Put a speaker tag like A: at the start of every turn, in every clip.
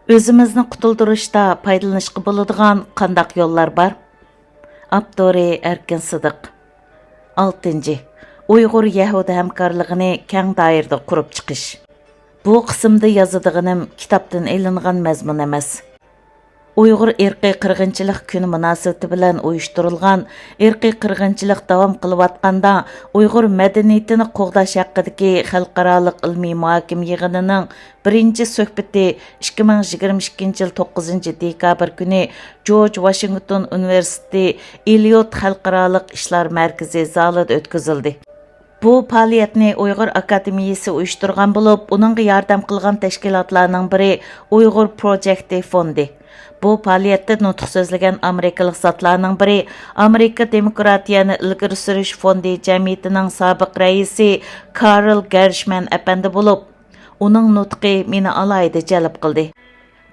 A: Özümüzni qutuldurishda foydalanishga bo'ladigan qandaq yo'llar bor? Abdori Erkin Sidiq. 6. Uyg'ur Yahudi hamkorligini keng doirada qurib chiqish. Bu qismda yozadiganim kitobdan elingan mazmun emas. Uyg'ur irqiy qirg'inchilik kuni munosabati bilan uyushtirilgan irqiy qirg'inchilik davom qilayotganda Uyg'ur madaniyatini qo'g'dash haqidagi xalqaroliq ilmiy muhokama yig'inining birinchi suhbati 2022 yil 9 dekabr kuni George Washington Universiteti Eliot xalqaroliq ishlar markazi zalida o'tkazildi. Bu faoliyatni Uyg'ur akademiyasi uyushtirgan bo'lib, uningga yordam qilgan tashkilotlarning biri Uyg'ur Project fondi. Bu faoliyatda nutq so'zlagan amerikalik zotlarning biri Amerika Demokratiyani ilgari surish fondi jamiyatining sobiq raisi Karl Gershman apandi bo'lib, uning nutqi meni alayda jalb qildi.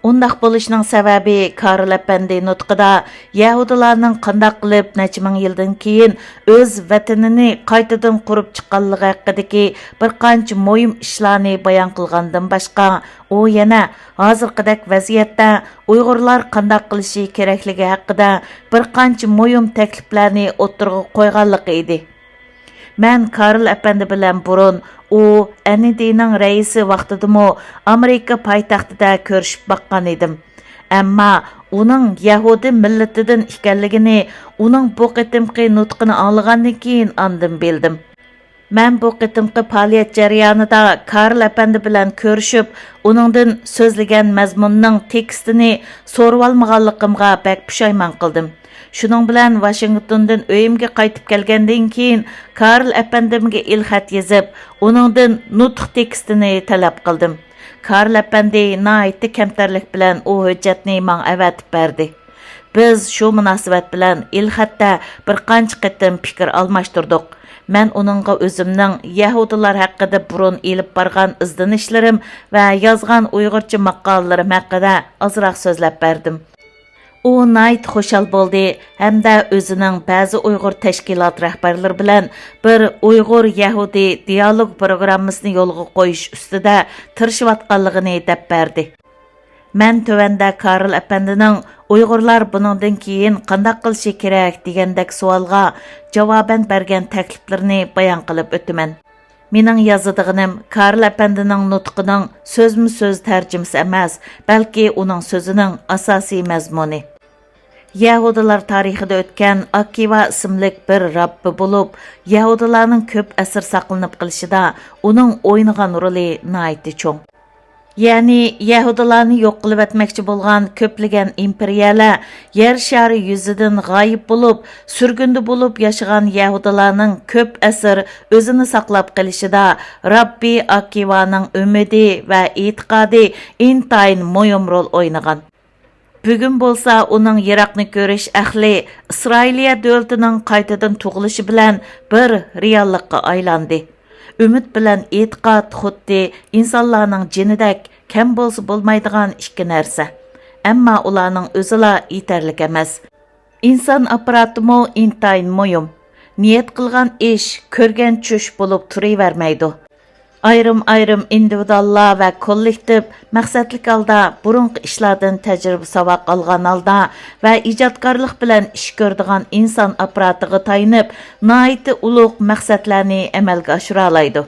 A: Undaq bo'lishning sababi Karl apandi nutqida Yahudilarning qandaq qilib necha ming yildan keyin o'z vatanini qaytadan qurib chiqqanligi haqidagi bir qancha muhim ishlarni bayon qilgandan boshqa, u yana hozirgidek vaziyatda Uyg'urlar qandaq qilishi kerakligi haqida bir qancha muhim takliflarni o'ttirg'a qo'yganligi edi. Men Karl apandi bilan burun u ND'ning raisi vaqtidami Amerika poytaxtida ko'rishib baqqan edim. Ammo uning Yahudi millatidan ekanligini uning bu qitimqi nutqini anglagandan keyin andan bildim. Men bu qitimqi faoliyat jarayonida Karl apandi bilan ko'rishib, uningdan so'zlagan mazmunning tekstini so'rab olmaganligimga bak pushaymon qildim. Şunun bilan Washingtondan uyimga qaytib kelgandan keyin Karl apandimga ilxat yozib, uningdan nutq tekstini talab qildim. Karl apandi nihoyatda kamtarlik bilan u hujjatni menga avatib berdi. Biz shu munosabat bilan ilxatda bir qancha qitim fikr almashtirdik. Men uningga o'zimning Yahudilar haqida burun elib borgan izlanishlarim va yozgan Uyg'urcha maqolalarim haqida ozroq so'zlab berdim. U nayt xoşal bo'ldi hamda o'zining ba'zi Uyg'ur tashkilot rahbarlari bilan bir Uyg'ur Yahudi dialog programmasini yo'lga qo'yish ustida tirishayotganligini deb berdi. Men tövanda Karl apandining Uyg'urlar buningdan keyin qanday qilishi kerak degandek savolga javoban bergan takliflarini bayon qilib o'taman. Mening yozadiganim Karl apandining nutqining so'zma-so'z tarjimasi emas, balki uning so'zining asosiy mazmuni. Yahudilar tarixida o'tgan Akiva ismli bir rabbi bo'lib, Yahudilarning ko'p asr saqlanib qilishida uning o'ynagan roli nihoyatda cho'ng. Ya'ni Yahudilarni yo'q qilib etmoqchi bo'lgan ko'plagan imperiyalar yer shari yuzidan g'oyib bo'lib, surgunda bo'lib yashagan Yahudilarning ko'p asr o'zini saqlab qilishida Rabbi Akivaning umidi va e'tiqodi intayin muhim rol o'ynagan. Bugun bo'lsa uning Iroqni ko'rish ahli Isroiliya davlatining qaytadan tug'ilishi bilan bir reallikka aylandi. Ümid bilan e'tiqod xuddi insonlarning jinidak kam bo'lsa bo'lmaydigan ikki narsa. Ammo ularning o'zila yetarli emas. Inson apparatimi intayin muhim. Niyat qilgan ish ko'rgan tush bo'lib turavermaydi. Ayrım individuallar va kollektiv maqsadlik holda burunqi ishlardan tajriba savoq olgan holda va ijodkorlik bilan ish ko'radigan inson apparatiga tayinib, nihoyatda ulug' maqsadlarni amalga oshira oladi.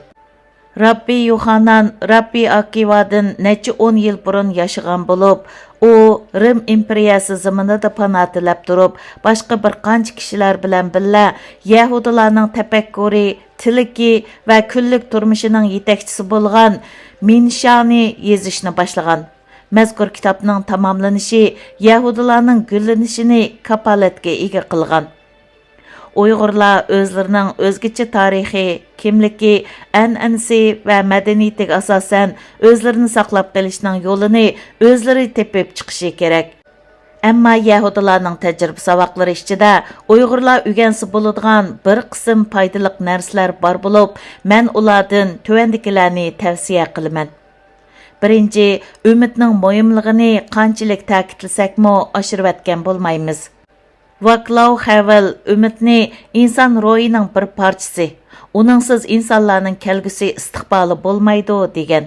A: Rabbi Yohanan Rabbi Akivadan necha 10 yil burun yashagan bo'lib, u Rim imperiyasi zamonida panoh tilab turib, boshqa bir qancha kishilar bilan birga Yahudilarning tafakkuri, tiliki va kunlik turmushining yetakchisi bo'lgan Minshani yezishni boshlagan. Mazkur kitobning tamomlanishi Yahudilarning gullanishini kapolatga ega qilgan. Uyg'urlar o'zlarining o'zgacha tarixiy, kimligi, an'anasi va madaniyatiga asosan o'zlarini saqlab qolishning yo'lini o'zlari tepib chiqishi kerak. Ammo Yahudilarning tajriba savoqlari ichida Uyg'urlar o'rgansa bo'ladigan bir qism foydali narsalar bor bo'lib, men ulardan tuvandikilarni tavsiya qilaman. Birinchi, umidning muhimligini qanchalik ta'kidlasakmo oshirib o'tgan bo'lmaymiz. Vaclav Havel umidni inson ro'yining bir parchasi, uningsiz insonlarning kelgusi istiqboli bo'lmaydi degan.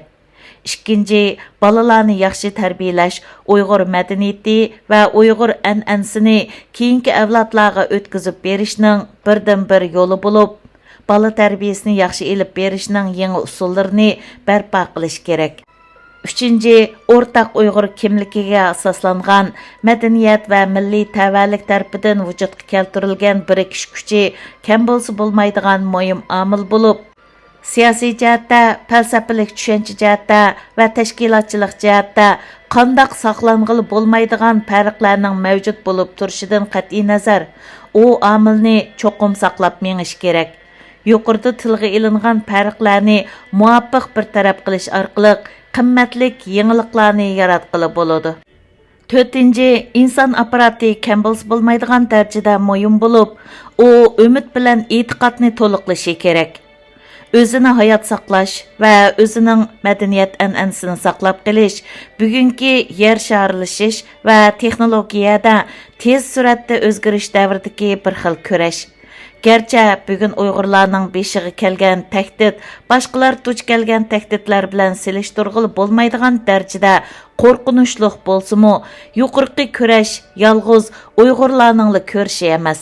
A: ikkinchi, balalarni yaxshi tarbiyalash, Uyg'ur madaniyati va Uyg'ur an'anasini keyingi avlodlarga o'tkazib berishning birdan-bir yo'li bo'lib, bola tarbiyasini yaxshi elib berishning yangi usullarini barpo qilish kerak. Üçüncü, ortaq Uyghur kimligiga asoslangan madaniyat va milliy tavallik tarafidan vujudga keltirilgan birikish kuchi kam bo'lsa bo'lmaydigan muhim omil bo'lib, siyosiy jihatda, falsafalik tushuncha jihatda va tashkilotchilik jihatda qandaq saqlang'ili bo'lmaydigan farqlarning mavjud bo'lib turishidan qat'iy nazar, u omilni cho'qim saqlab menish kerak. Yuqorida tilga ilingan farqlarni muvofiq bir taraf qilish orqali qimmatlik yangiliklarni yaratqili bo'ladi. 4-nji, inson apparati kam bo'lsa bo'lmaydigan darajada muhim bo'lib, u umid bilan e'tiqodni to'liqlashi kerak. O'zini hayot saqlash va o'zining madaniyat an'anasini saqlab qolish bugungi yer sharilishish va texnologiyada tez suratda o'zgarish davridagi bir xil kurash. Gerçi bugün Uyg'urlarning beshiga kelgan tahdid boshqalar duch kelgan tahdidlar bilan selishtirg'ili bo'lmaydigan darajada qo'rqinchli bo'lsa-mu, yuqorqi kurash yolg'iz Uyg'urlarning ko'rishi emas.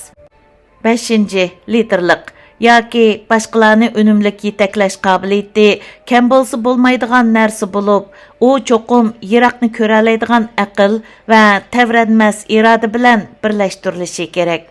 A: 5-nji, liderlik yoki boshqalarni unumlik yetaklash qobiliyati kam bo'lsa bo'lmaydigan narsa bo'lib, u cho'qim yiroqni ko'ra oladigan aql va tavranmas iroda bilan birlashtirilishi kerak.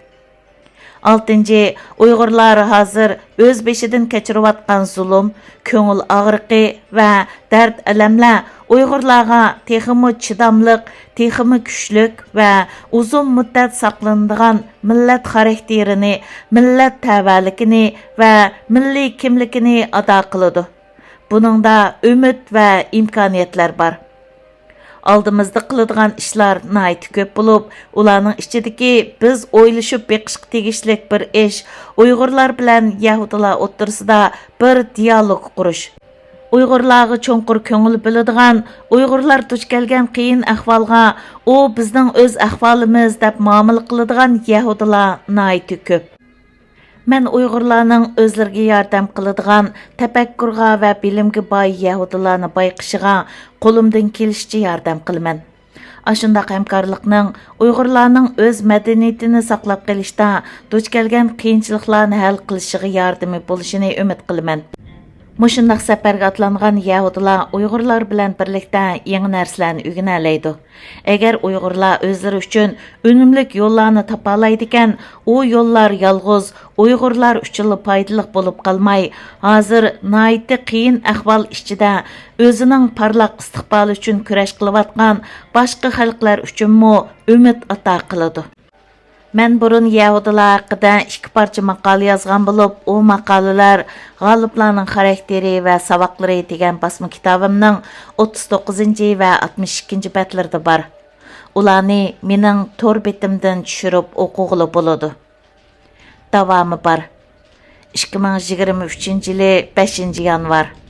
A: 6-nji, Uyg'urlar hozir o'z beshidan kechirayotgan zulm, ko'ngil og'riqi va dard alamlar Uyg'urlarga texmi chidamliq, texmi kuchlik va uzun muddat saqlanadigan millat xarakterini, millat tavalligini va milliy kimligini ado qiladi. Buningda umid va imkoniyatlar bor. Aldımızda qıladigan ishlar nayt ko'p bo'lib, ularning ichidagi biz o'ylashib beqishga tegishlik bir ish Uyg'urlar bilan Yahudilar o'rtasida bir dialog qurish. Uyg'urlarga cho'nqur ko'ngil biladigan, Uyg'urlar duch kelgan qiyin ahvolga u bizning o'z ahvolimiz deb muomala qiladigan Yahudilar nayt ko'p. Men Uyg'urlarning o'zlariga yordam qiladigan, tafakkurga va bilimga boy Yahudilarni bayqishiga qo'limdan kelishicha yordam qilaman. Ashundaq hamkorlikning Uyg'urlarning o'z madaniyatini saqlab qolishda duch kelgan qiyinchiliklarni hal qilishiga yordami bo'lishini umid qilaman. Mushundaq safarga atlangan Yahudilar Uyg'urlar bilan birlikda yangi narsalarni o'rganalaydi. Agar Uyg'urlar o'zlari uchun unumli yo'llarni topa oladi ekan, u yo'llar yolg'iz Uyg'urlar uchun foydali bo'lib qolmay, hozir nihoyatda qiyin ahvol ichida o'zining parlaq istiqboli uchun kurash qilayotgan boshqa xalqlar uchunmi umid ato qiladi. Men burun Yahudilar haqida 2 parcha maqola yozgan bo'lib, u maqolalar G'oliblarning xarakteri va savoqlari degan basma kitobimning 39 va 62 betlarida bor. Ularni mening tor betimdan tushirib o'qig'ili bo'ladi. Davomi bor. 2023 yili 5 yanvar